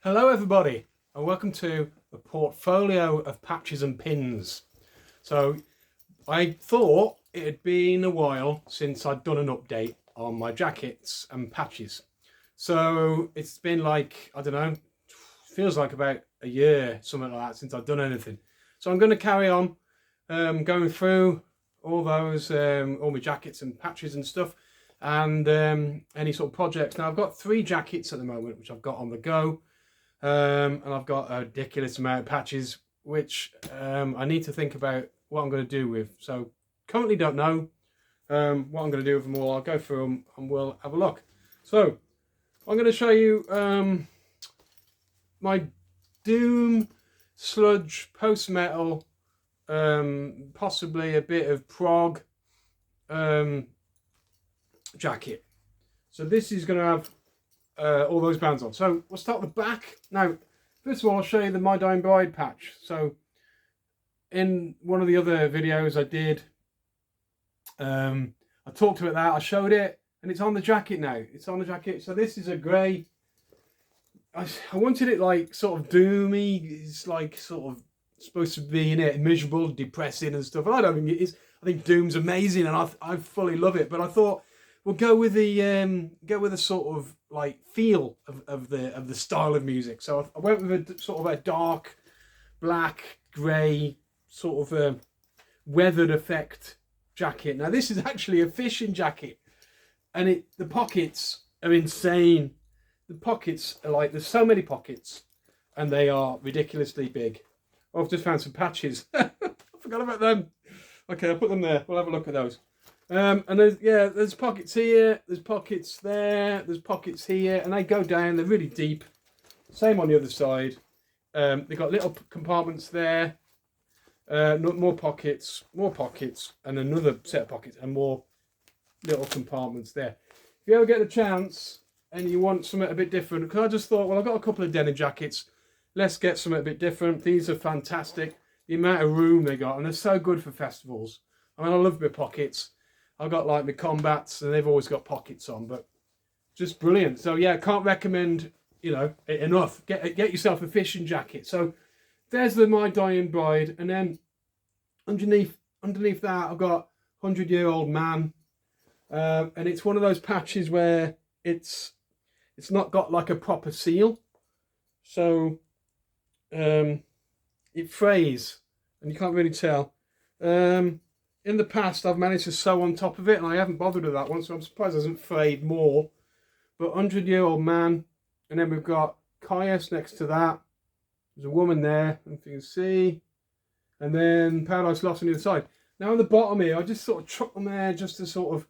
Hello everybody and welcome to a portfolio of patches and pins. So I thought it had been a while since I'd done an update on my jackets and patches. So it's been like, I don't know, feels like about a year, something like that, since I've done anything. So I'm going to carry on going through all those, all my jackets and patches and stuff, and any sort of projects. Now I've got 3 jackets at the moment which I've got on the go. And I've got a ridiculous amount of patches which I need to think about what I'm going to do with. So currently don't know what I'm going to do with them all. I'll go through them and we'll have a look. So I'm going to show you my Doom sludge post-metal, possibly a bit of prog jacket. So this is going to have all those bands on. So we'll start with the back. Now, first of all, I'll show you the My Dying Bride patch. So in one of the other videos I did, I talked about that, I showed it, and it's on the jacket now. It's on the jacket. So this is a grey. I wanted it like sort of doomy. It's like sort of supposed to be in it, miserable, depressing and stuff. I don't think it is. I think Doom's amazing and I fully love it. But I thought we'll go with the sort of like feel of the style of music. So I went with a sort of a dark black grey sort of weathered effect jacket. Now this is actually a fishing jacket, and the pockets are insane. The pockets are like, there's so many pockets and they are ridiculously big. Oh, I've just found some patches. I forgot about them. Okay, I'll put them there. We'll have a look at those. And there's pockets here, there's pockets there, there's pockets here, and they go down, they're really deep. Same on the other side. They've got little compartments there, more pockets, and another set of pockets, and more little compartments there. If you ever get a chance and you want something a bit different, because I just thought, well, I've got a couple of denim jackets, let's get something a bit different. These are fantastic. The amount of room they got, and they're so good for festivals. I mean, I love my pockets. I've got like my combats and they've always got pockets on, but just brilliant. So yeah, can't recommend, it enough. Get yourself a fishing jacket. So there's the My Dying Bride, and then underneath that I've got 100-Year-Old Man, and it's one of those patches where it's not got like a proper seal, so it frays and you can't really tell. In the past, I've managed to sew on top of it, and I haven't bothered with that one, so I'm surprised it hasn't frayed more. But 100-Year-Old Man, and then we've got Caius next to that. There's a woman there, if you can see. And then Paradise Lost on the other side. Now on the bottom here, I just sort of chucked them there just to sort of...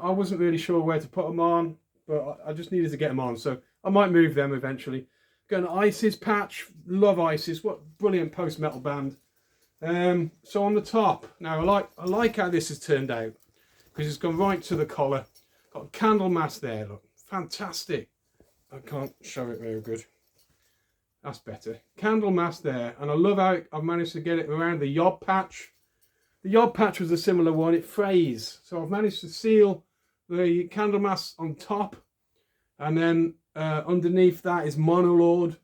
I wasn't really sure where to put them on, but I just needed to get them on, so I might move them eventually. Got an ISIS patch. Love ISIS. What a brilliant post-metal band. So on the top, now I like how this has turned out, because it's gone right to the collar. Got a candle mask there, look, fantastic. I can't show it very good. That's better. Candle mask there, and I love how I've managed to get it around the yob patch. The yob patch was a similar one, it frays. So I've managed to seal the candle mask on top, and then underneath that is Monolord,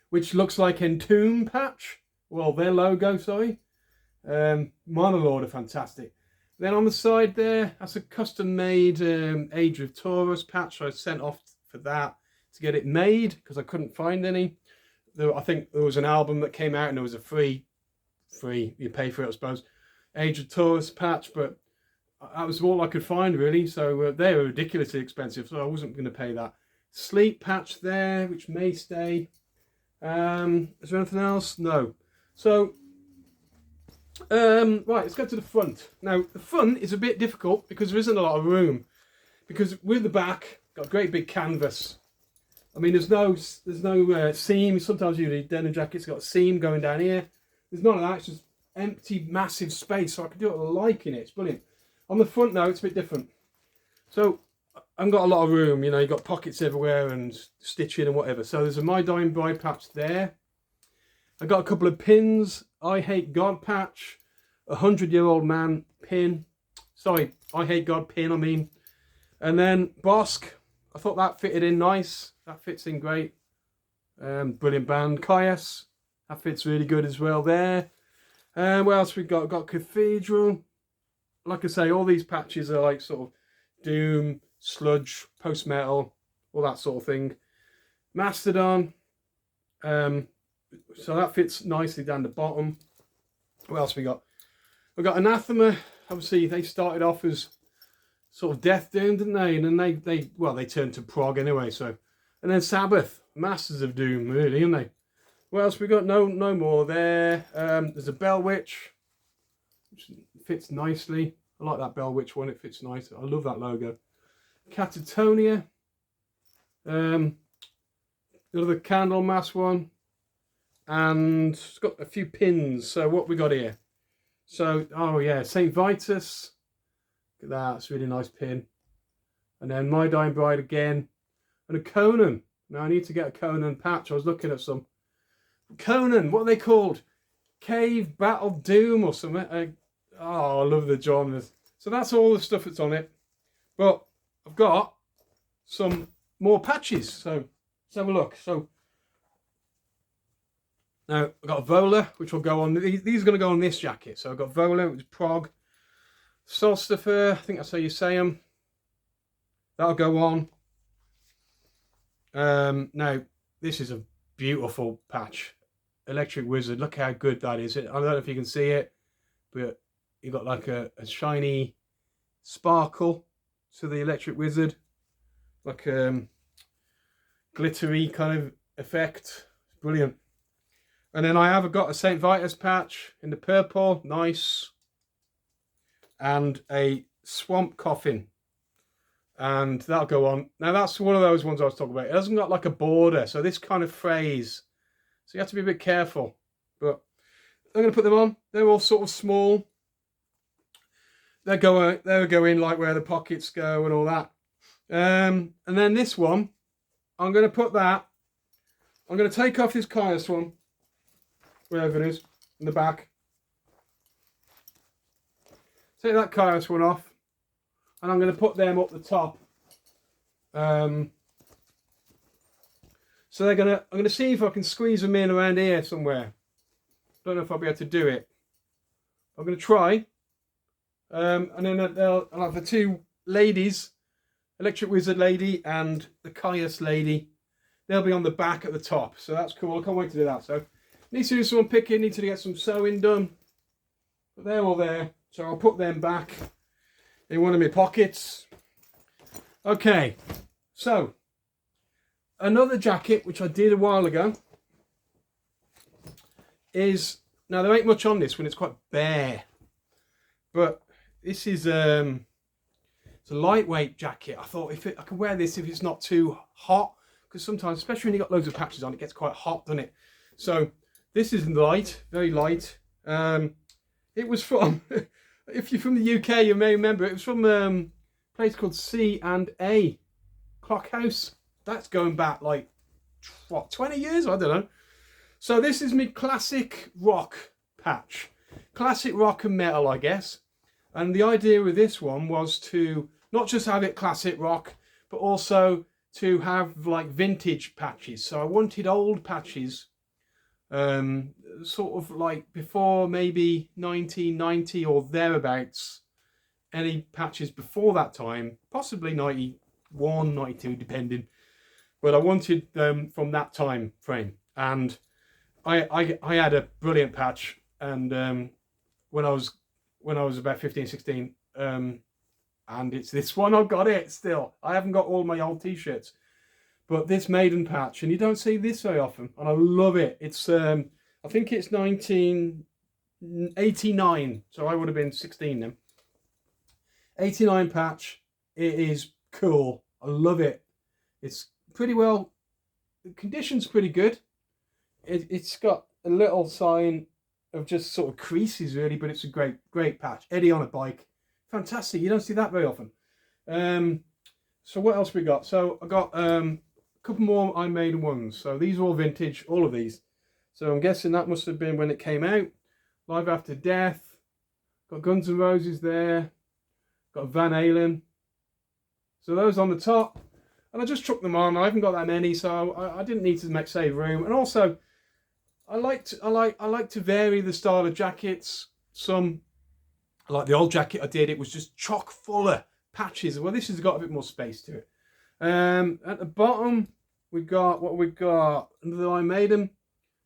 which looks like Entomb patch. Well, their logo, sorry. Monolord are fantastic. Then on the side there, that's a custom-made Age of Taurus patch. I sent off for that to get it made because I couldn't find any. I think there was an album that came out and there was a free, you pay for it, I suppose, Age of Taurus patch, but that was all I could find, really. So they were ridiculously expensive, so I wasn't going to pay that. Sleep patch there, which may stay. Is there anything else? No. So, right, let's go to the front. Now, the front is a bit difficult because there isn't a lot of room. Because with the back, got a great big canvas. I mean, there's no seam. Sometimes usually denim jackets got a seam going down here. There's none of that. It's just empty, massive space. So I can do what I like in it. It's brilliant. On the front now, it's a bit different. So I haven't got a lot of room. You've got pockets everywhere and stitching and whatever. So there's a My Dying Bride patch there. I got a couple of pins. I Hate God patch, 100-Year-Old Man pin. Sorry, I Hate God pin, I mean. And then Bossk, I thought that fitted in nice. That fits in great. Brilliant band. Kyuss, that fits really good as well there. What else we got? Got Cathedral. Like I say, all these patches are like sort of doom, sludge, post metal, all that sort of thing. Mastodon. So that fits nicely down the bottom. What else we got? We've got Anathema. Obviously, they started off as sort of Death Doom, didn't they? And then they turned to prog anyway. So, and then Sabbath, Masters of Doom, really, aren't they? What else we got? No more there. There's a Bell Witch, which fits nicely. I like that Bell Witch one. It fits nice. I love that logo. Catatonia. Another Candlemass one. And it's got a few pins. So what we got here? So, oh yeah, St. Vitus. Look at that. It's a really nice pin. And then My Dying Bride again. And a Conan. Now I need to get a Conan patch. I was looking at some. Conan, what are they called? Cave Battle Doom or something. Oh, I love the genres. So that's all the stuff that's on it. But I've got some more patches. So let's have a look. So now I've got a Vola, which will go on. These are going to go on this jacket. So I've got Vola, which is prog. Solstifer, I think that's how you say them. That'll go on. Now this is a beautiful patch. Electric Wizard, look how good that is. I don't know if you can see it, but you got like a shiny sparkle to the Electric Wizard, like glittery kind of effect. Brilliant. And then I have got a St. Vitus patch in the purple, nice, and a Swamp Coffin, and that'll go on. Now that's one of those ones I was talking about. It hasn't got like a border, so this kind of phrase, so you have to be a bit careful. But I'm going to put them on. They're all sort of small. They'll go in like where the pockets go and all that. And then this one, I'm going to put that. I'm going to take off this Kyuss one, wherever it is, in the back. Take that Kyuss one off, and I'm going to put them up the top. So I'm going to see if I can squeeze them in around here somewhere. Don't know if I'll be able to do it. I'm going to try. And then I'll have the two ladies, Electric Wizard lady and the Kyuss lady. They'll be on the back at the top. So that's cool. I can't wait to do that. So need to do some picking, need to get some sewing done. But they're all there. So I'll put them back in one of my pockets. Okay. So another jacket, which I did a while ago, is, now there ain't much on this one, it's quite bare, but this is it's a lightweight jacket. I thought I could wear this if it's not too hot, because sometimes, especially when you got loads of patches on, it gets quite hot, doesn't it? So this is light, very light. It was from if you're from the UK, you may remember it was from a place called C&A Clock House. That's going back like, what, 20 years? I don't know. So this is my classic rock patch. Classic rock and metal, I guess. And the idea with this one was to not just have it classic rock, but also to have like vintage patches. So I wanted old patches, sort of like before maybe 1990 or thereabouts. Any patches before that time, possibly 91, 92, depending. But I wanted them from that time frame. And I had a brilliant patch, and when I was about 15, 16, and it's this one. I've got it still. I haven't got all my old t-shirts, but this Maiden patch, and you don't see this very often, and I love it. It's I think it's 1989, so I would have been 16 then. 89 patch. It is cool. I love it. It's pretty well, the condition's pretty good. It's got a little sign of just sort of creases really, but it's a great patch. Eddie on a bike, fantastic. You don't see that very often. So what else we got? So I got a couple more Iron Maiden ones. So these are all vintage, all of these. So I'm guessing that must have been when it came out. Live After Death. Got Guns N' Roses there. Got Van Halen. So those on the top. And I just chucked them on. I haven't got that many, so I didn't need to save room. And also, I like to vary the style of jackets. Some, like the old jacket I did, it was just chock full of patches. Well, this has got a bit more space to it. At the bottom, we've got what we've got. Another I made them,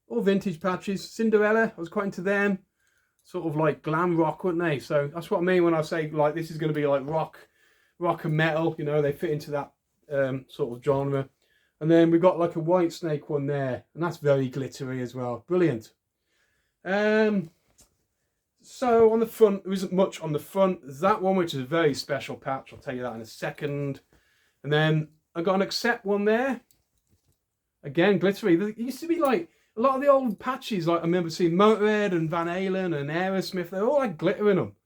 all vintage patches. Cinderella, I was quite into them. Sort of like glam rock, weren't they? So that's what I mean when I say like this is going to be like rock and metal. You know, they fit into that sort of genre. And then we've got like a white snake one there, and that's very glittery as well. Brilliant. So on the front, there isn't much on the front. There's that one, which is a very special patch. I'll tell you that in a second. And then I got an Accept one there. Again, glittery. There used to be like a lot of the old patches. Like I remember seeing Motorhead and Van Halen and Aerosmith. They're all like glitter in them.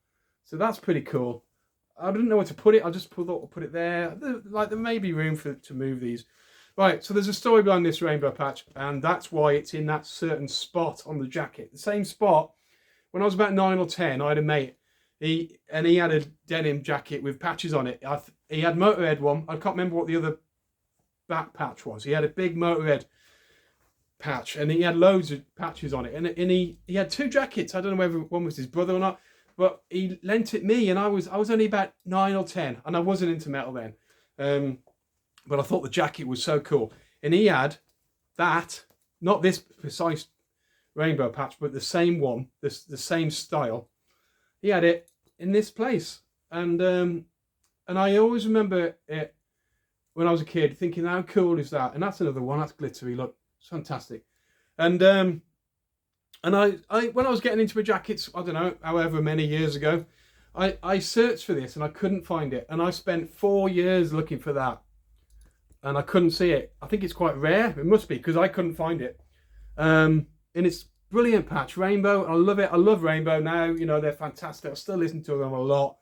So that's pretty cool. I didn't know where to put it. I just thought I'd put it there. Like there may be room to move these. Right, so there's a story behind this rainbow patch, and that's why it's in that certain spot on the jacket. The same spot. When I was about 9 or 10, I had a mate. He had a denim jacket with patches on it. He had Motorhead one. I can't remember what the other back patch was. He had a big Motorhead patch, and he had loads of patches on it. And he had 2 jackets. I don't know whether one was his brother or not, but he lent it me, and I was only about 9 or 10, and I wasn't into metal then. But I thought the jacket was so cool. And he had that, not this precise rainbow patch, but the same one, the same style. He had it in this place. And I always remember it when I was a kid, thinking, how cool is that? And that's another one, that's glittery, look, it's fantastic. And I when I was getting into my jackets, I don't know, however many years ago, I searched for this and I couldn't find it. And I spent 4 years looking for that. And I couldn't see it. I think it's quite rare. It must be, because I couldn't find it. And it's brilliant patch, Rainbow. I love it. I love Rainbow now. You know, they're fantastic. I still listen to them a lot.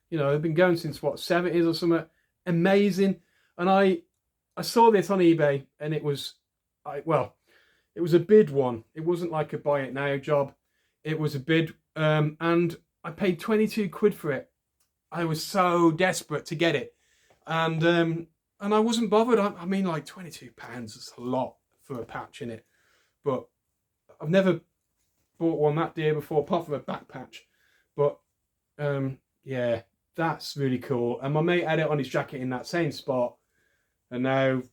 You know, they've been going since, what, 70s or something. Amazing. And I saw this on eBay, and it was, it was a bid one. It wasn't like a buy it now job. It was a bid. And I paid 22 quid for it. I was so desperate to get it. And I wasn't bothered. I mean, like £22 is a lot for a patch in it. But I've never bought one that dear before, apart from a back patch. But yeah, that's really cool. And my mate had it on his jacket in that same spot. And now,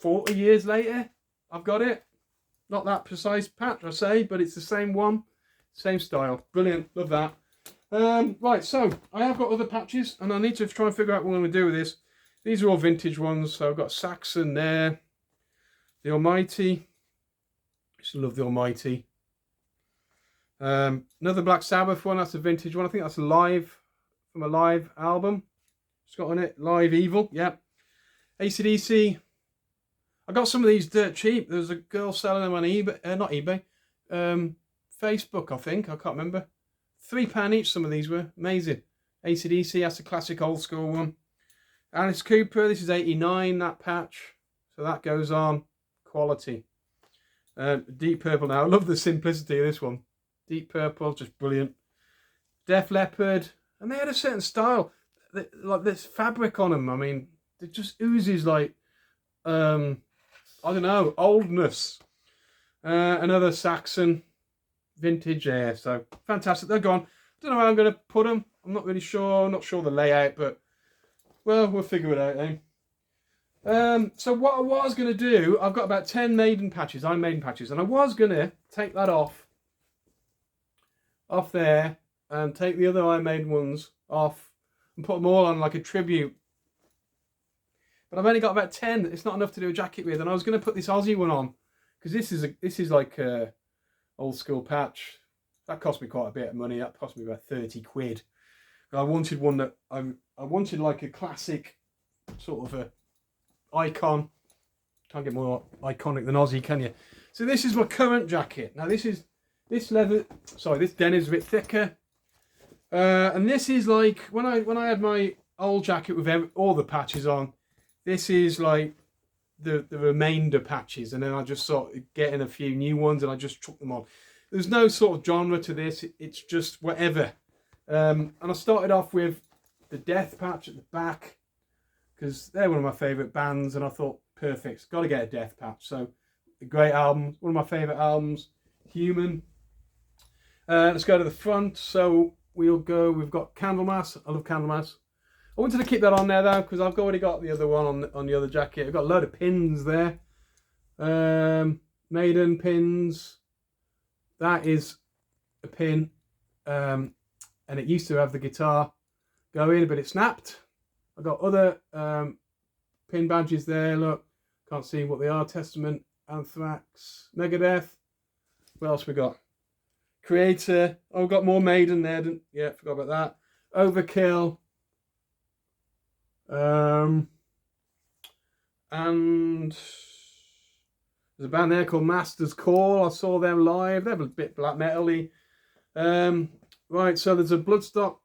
40 years later, I've got it. Not that precise patch, I say, but it's the same one, same style. Brilliant, love that. Right, so I have got other patches, and I need to try and figure out what I'm going to do with this. These are all vintage ones, so I've got Saxon there, the Almighty, I just love the Almighty. Another Black Sabbath one, that's a vintage one, I think that's live, from a live album. It's got on it, Live Evil, yeah. AC/DC, I got some of these dirt cheap. There's a girl selling them on eBay, not eBay, Facebook I think, I can't remember. £3 each some of these were, amazing. AC/DC, that's a classic old school one. Alice Cooper, this is 89, that patch. So that goes on. Quality. Deep Purple now. I love the simplicity of this one. Deep Purple, just brilliant. Def Leppard. And they had a certain style. Like this fabric on them. I mean, it just oozes like, I don't know, oldness. Another Saxon. Vintage there. So fantastic. They're gone. Don't know how I'm going to put them. I'm not really sure. I'm not sure the layout, but well, we'll figure it out, eh? So what I was going to do, I've got about 10 Maiden patches, Iron Maiden patches, and I was going to take that off there, and take the other Iron Maiden ones off, and put them all on like a tribute. But I've only got about 10. It's not enough to do a jacket with, and I was going to put this Aussie one on, because this is like a old school patch. That cost me quite a bit of money. That cost me about 30 quid. I wanted one that I wanted like a classic sort of a icon. Can't get more iconic than Aussie, can you? So this is my current jacket. Now this denim is a bit thicker, and this is like when I had my old jacket with all the patches on. This is like the remainder patches, and then I just sort of getting a few new ones, and I just chuck them on. There's no sort of genre to this. It's just whatever. And I started off with the Death patch at the back, because they're one of my favourite bands, and I thought, perfect, got to get a Death patch. So, a great album, one of my favourite albums, Human. Let's go to the front. So we've got Candlemass. I love Candlemass. I wanted to keep that on there though, because I've already got the other one on the other jacket. I've got a load of pins there. Maiden pins. That is a pin. And it used to have the guitar going, but it snapped. I've got other pin badges there. Look, can't see what they are. Testament, Anthrax, Megadeth. What else we got? Creator. Oh, we've got more Maiden there. Yeah, forgot about that. Overkill. And there's a band there called Master's Call. I saw them live. They're a bit black metal-y. Right, so there's a Bloodstock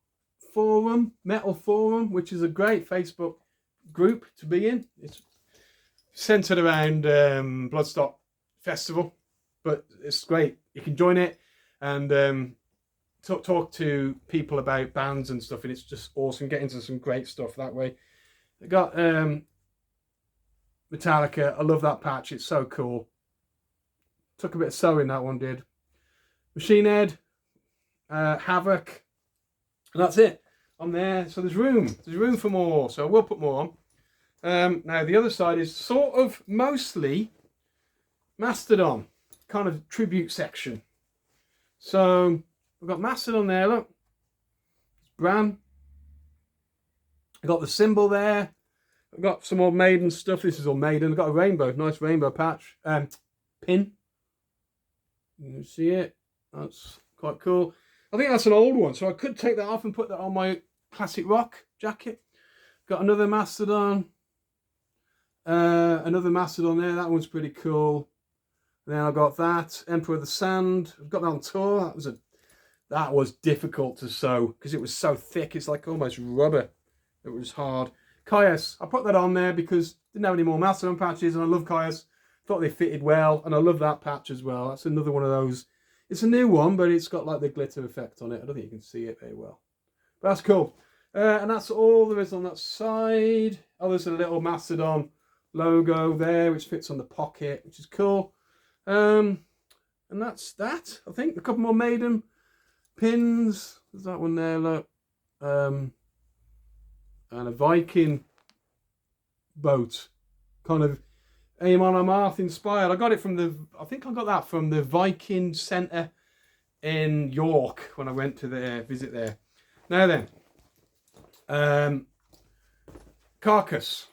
forum, metal forum, which is a great Facebook group to be in. It's centered around Bloodstock Festival, but it's great. You can join it and talk to people about bands and stuff, and it's just awesome. Get into some great stuff that way. They got Metallica. I love that patch. It's so cool. Took a bit of sewing, that one did. Machine Head, Havoc, and that's it on there. So there's room for more. So we'll put more on. Now the other side is sort of mostly Mastodon, kind of tribute section. So we've got Mastodon there. Look, it's Bran. I got the symbol there. I've got some more Maiden stuff. This is all Maiden. I've got a rainbow, nice rainbow patch, pin. You see it? That's quite cool. I think that's an old one, so I could take that off and put that on my classic rock jacket. Got another Mastodon. Another Mastodon there. That one's pretty cool. And then I got that Emperor of the Sand. I've got that on tour. That was difficult to sew because it was so thick. It's like almost rubber. It was hard. Kyuss, I put that on there because I didn't have any more Mastodon patches, and I love Kyuss. Thought they fitted well, and I love that patch as well. That's another one of those. It's a new one, but it's got like the glitter effect on it. I don't think you can see it very well, but that's cool. And that's all there is on that side. Oh, there's a little Mastodon logo there, which fits on the pocket, which is cool. And that's that. I think a couple more Maiden pins. There's that one there. Look. And a Viking boat, kind of Amon Amarth inspired. I got it from I think I got that from the Viking Centre in York when I went to the visit there. Now then, Carcass.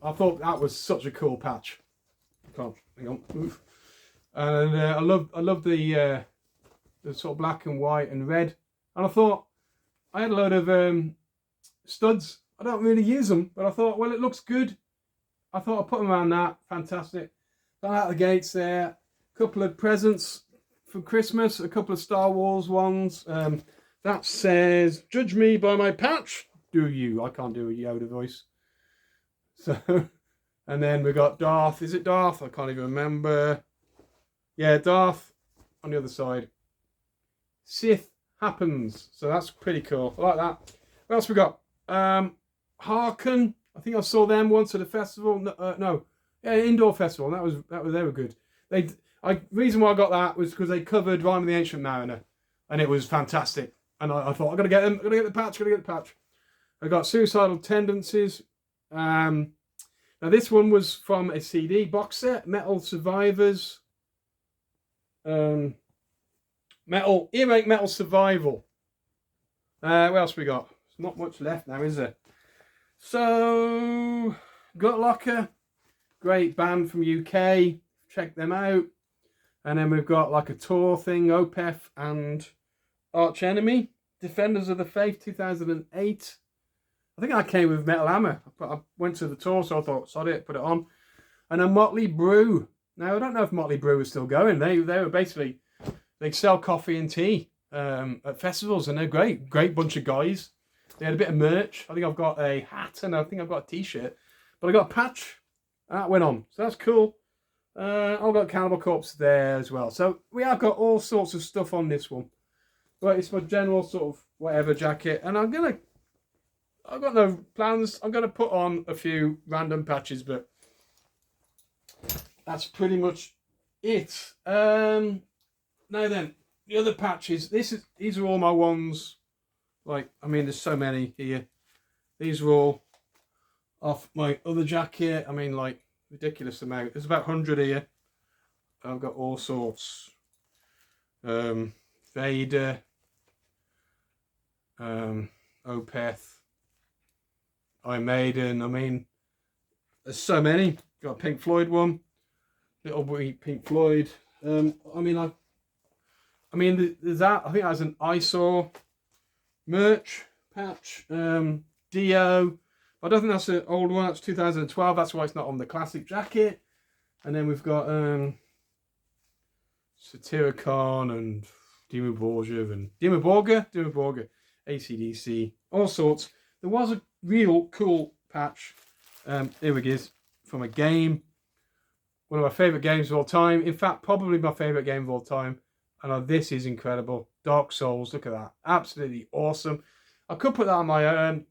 I thought that was such a cool patch. Hang on, move. And I love the sort of black and white and red. And I thought I had a load of studs. I don't really use them, but I thought, well, it looks good. I thought I'd put them around that. Fantastic. Got out the gates there. A couple of presents for Christmas. A couple of Star Wars ones. That says, "Judge me by my patch, do you?" I can't do a Yoda voice. So, and then we got Darth. Is it Darth? I can't even remember. Yeah, Darth on the other side. Sith happens. So that's pretty cool. I like that. What else we got? Harken. I think I saw them once at a festival. Indoor festival. They were good. Reason why I got that was because they covered Rime of the Ancient Mariner, and it was fantastic. And I thought, I gotta get them. I gotta get the patch. I got Suicidal Tendencies. Now this one was from a CD box set. Metal Survivors. Earache Metal Survival. What else we got? There's not much left now, is there? So, Gutlocker, great band from UK. Check them out. And then we've got like a tour thing, Opeth and Arch Enemy, Defenders of the Faith 2008. I think I came with Metal Hammer. I went to the tour, so I thought, sod it, put it on. And a Motley Brew. Now, I don't know if Motley Brew is still going. They were basically, they sell coffee and tea at festivals, and they're great bunch of guys. They had a bit of merch. I think I've got a hat and I think I've got a t-shirt. But I got a patch. That went on. So that's cool. I've got Cannibal Corpse there as well. So we have got all sorts of stuff on this one. But it's my general sort of whatever jacket. And I'm going to I've got no plans. I'm going to put on a few random patches, but that's pretty much it. Now then, the other patches. These are all my ones. Like, I mean, there's so many here. These are all off my other jacket. I mean, like, ridiculous amount. There's about 100 here. I've got all sorts. Vader. Opeth. Iron Maiden. I mean, there's so many. Got a Pink Floyd one. Little wee Pink Floyd. I mean, there's that. I think that's an Eyesore merch patch. Dio. I don't think that's an old one. That's 2012. That's why it's not on the classic jacket. And then we've got Satyricon and Dimmu Borgir, AC/DC, all sorts. There was a real cool patch. Here it is, from a game. One of my favourite games of all time. In fact, probably my favourite game of all time. And this is incredible. Dark Souls, look at that. Absolutely awesome. I could put that on my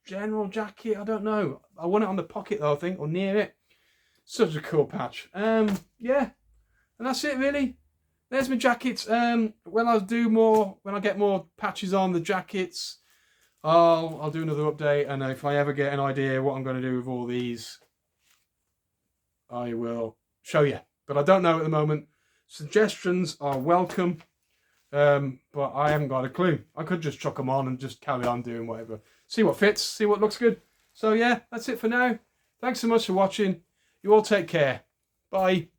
general jacket. I don't know. I want it on the pocket though, I think, or near it. Such a cool patch. Yeah. And that's it really. There's my jackets. When I get more patches on the jackets, I'll do another update. And if I ever get an idea what I'm going to do with all these, I will show you. But I don't know at the moment. Suggestions are welcome. But I haven't got a clue. I could just chuck them on and just carry on doing whatever. See what fits, see what looks good. So yeah, that's it for now. Thanks so much for watching. You all take care. Bye.